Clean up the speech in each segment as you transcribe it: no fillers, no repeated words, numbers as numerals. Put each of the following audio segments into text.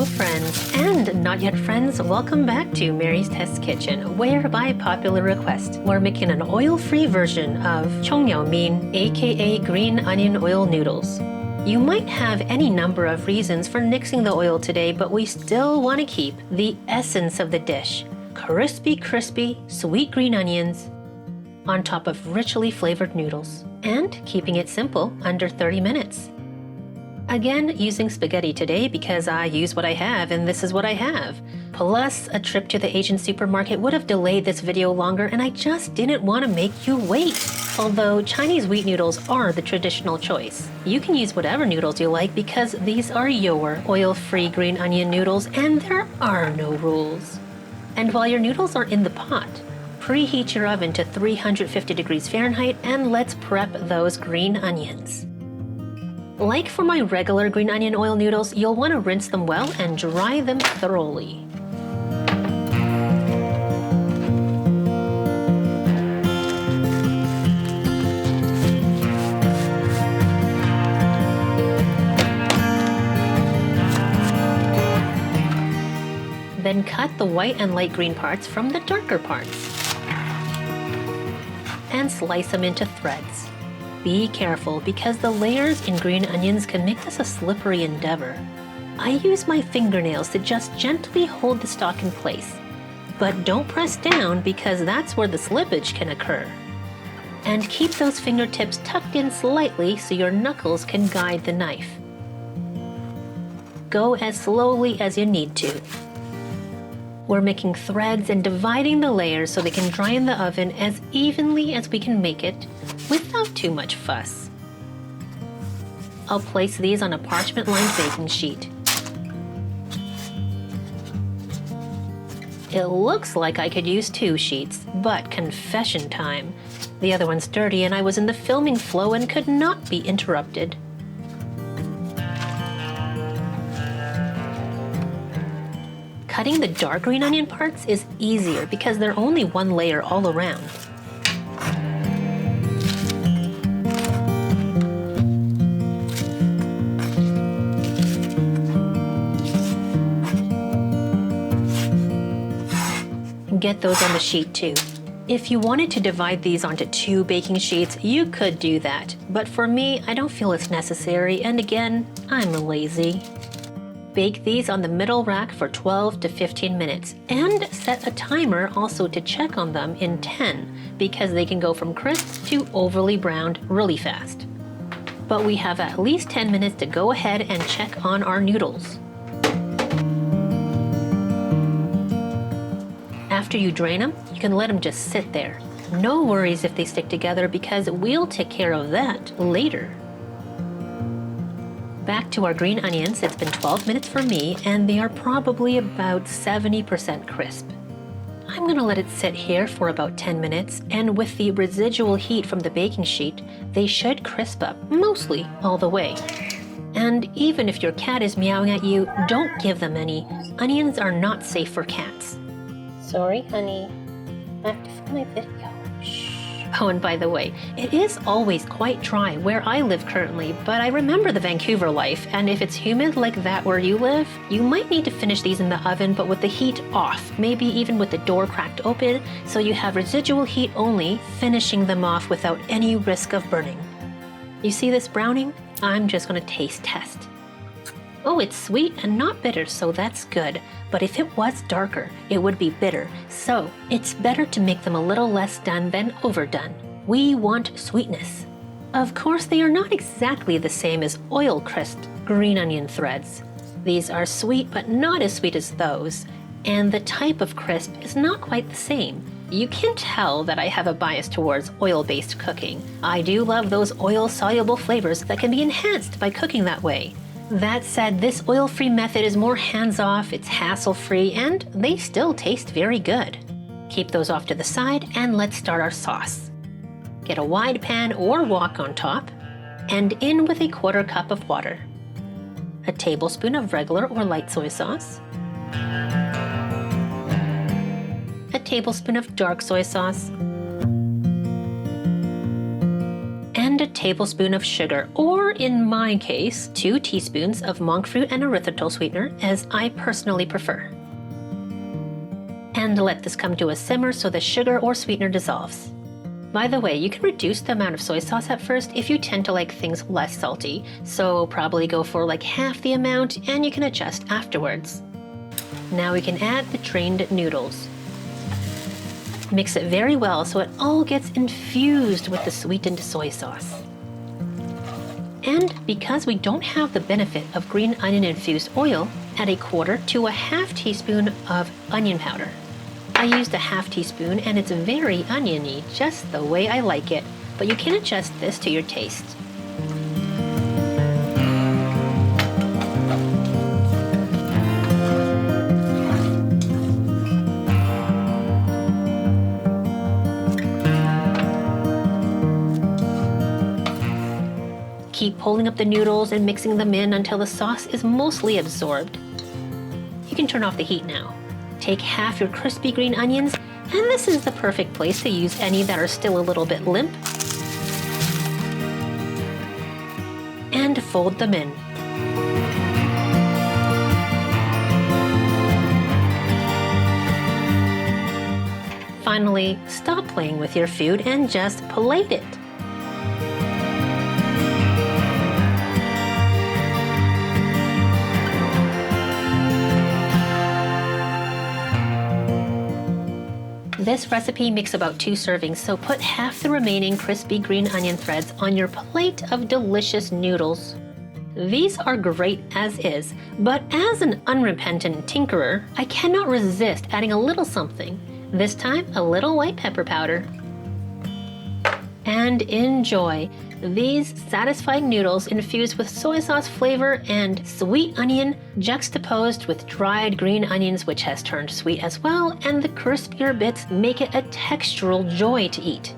Hello friends, and not yet friends, welcome back to Mary's Test Kitchen, where by popular request, we're making an oil-free version of 청양면, aka green onion oil noodles. You might have any number of reasons for nixing the oil today, but we still want to keep the essence of the dish. Crispy, sweet green onions on top of richly flavored noodles, and keeping it simple, under 30 minutes. Again, using spaghetti today because I use what I have and this is what I have. Plus, a trip to the Asian supermarket would have delayed this video longer and I just didn't want to make you wait. Although Chinese wheat noodles are the traditional choice. You can use whatever noodles you like because these are your oil-free green onion noodles and there are no rules. And while your noodles are in the pot, preheat your oven to 350 degrees Fahrenheit and let's prep those green onions. Like for my regular green onion oil noodles, you'll want to rinse them well and dry them thoroughly. Then cut the white and light green parts from the darker parts and slice them into threads. Be careful because the layers in green onions can make this a slippery endeavor. I use my fingernails to just gently hold the stalk in place, but don't press down because that's where the slippage can occur. And keep those fingertips tucked in slightly so your knuckles can guide the knife. Go as slowly as you need to. We're making threads and dividing the layers so they can dry in the oven as evenly as we can make it without too much fuss. I'll place these on a parchment-lined baking sheet. It looks like I could use 2 sheets, but confession time. The other one's dirty and I was in the filming flow and could not be interrupted. Cutting the dark green onion parts is easier because they're only one layer all around. Get those on the sheet too. If you wanted to divide these onto 2 baking sheets, you could do that. But for me, I don't feel it's necessary, and again, I'm lazy. Bake these on the middle rack for 12 to 15 minutes and set a timer also to check on them in 10 because they can go from crisp to overly browned really fast. But we have at least 10 minutes to go ahead and check on our noodles. After you drain them, you can let them just sit there. No worries if they stick together because we'll take care of that later. Back to our green onions, it's been 12 minutes for me and they are probably about 70% crisp. I'm gonna let it sit here for about 10 minutes and with the residual heat from the baking sheet, they should crisp up mostly all the way. And even if your cat is meowing at you, don't give them any. Onions are not safe for cats. Sorry, honey. I have to film my video. Shh. Oh, and by the way, it is always quite dry where I live currently, but I remember the Vancouver life, and if it's humid like that where you live, you might need to finish these in the oven but with the heat off, maybe even with the door cracked open, so you have residual heat only, finishing them off without any risk of burning. You see this browning? I'm just gonna taste test. Oh, it's sweet and not bitter, so that's good. But if it was darker, it would be bitter. So it's better to make them a little less done than overdone. We want sweetness. Of course, they are not exactly the same as oil crisp green onion threads. These are sweet, but not as sweet as those. And the type of crisp is not quite the same. You can tell that I have a bias towards oil-based cooking. I do love those oil-soluble flavors that can be enhanced by cooking that way. That said, this oil-free method is more hands-off, it's hassle-free, and they still taste very good. Keep those off to the side, and let's start our sauce. Get a wide pan or wok on top, and in with a 1/4 cup of water. A tablespoon of regular or light soy sauce. A tablespoon of dark soy sauce. And and a tablespoon of sugar, or in my case, 2 teaspoons of monk fruit and erythritol sweetener, as I personally prefer. And let this come to a simmer so the sugar or sweetener dissolves. By the way, you can reduce the amount of soy sauce at first if you tend to like things less salty, so probably go for like half the amount and you can adjust afterwards. Now we can add the drained noodles. Mix it very well so it all gets infused with the sweetened soy sauce. And because we don't have the benefit of green onion infused oil, add 1/4 to a half teaspoon of onion powder. I used a half teaspoon and it's very oniony, just the way I like it, but you can adjust this to your taste. Keep pulling up the noodles and mixing them in until the sauce is mostly absorbed. You can turn off the heat now. Take half your crispy green onions, and this is the perfect place to use any that are still a little bit limp, and fold them in. Finally, stop playing with your food and just plate it. This recipe makes about 2 servings, so put half the remaining crispy green onion threads on your plate of delicious noodles. These are great as is, but as an unrepentant tinkerer, I cannot resist adding a little something, this time a little white pepper powder. And enjoy! These satisfying noodles infused with soy sauce flavor and sweet onion juxtaposed with dried green onions, which has turned sweet as well, and the crispier bits make it a textural joy to eat.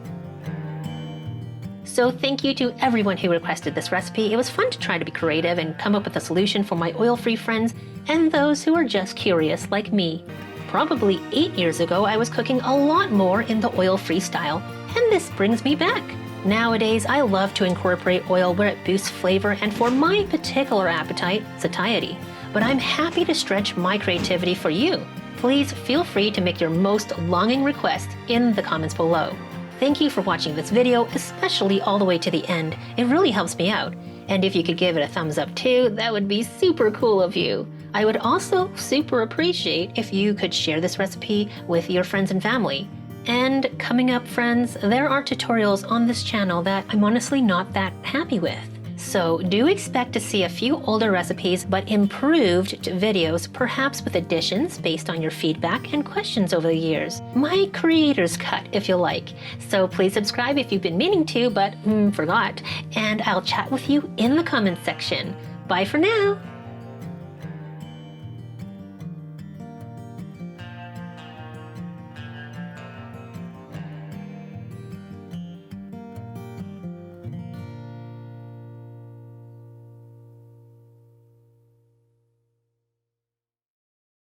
So thank you to everyone who requested this recipe. It was fun to try to be creative and come up with a solution for my oil-free friends and those who are just curious like me. Probably 8 years ago, I was cooking a lot more in the oil-free style, and this brings me back. Nowadays, I love to incorporate oil where it boosts flavor and for my particular appetite, satiety. But I'm happy to stretch my creativity for you. Please feel free to make your most longing request in the comments below. Thank you for watching this video, especially all the way to the end. It really helps me out. And if you could give it a thumbs up too, that would be super cool of you. I would also super appreciate if you could share this recipe with your friends and family. And coming up, friends, there are tutorials on this channel that I'm honestly not that happy with. So do expect to see a few older recipes but improved videos, perhaps with additions based on your feedback and questions over the years. My creator's cut, if you like. So please subscribe if you've been meaning to but forgot. And I'll chat with you in the comments section. Bye for now!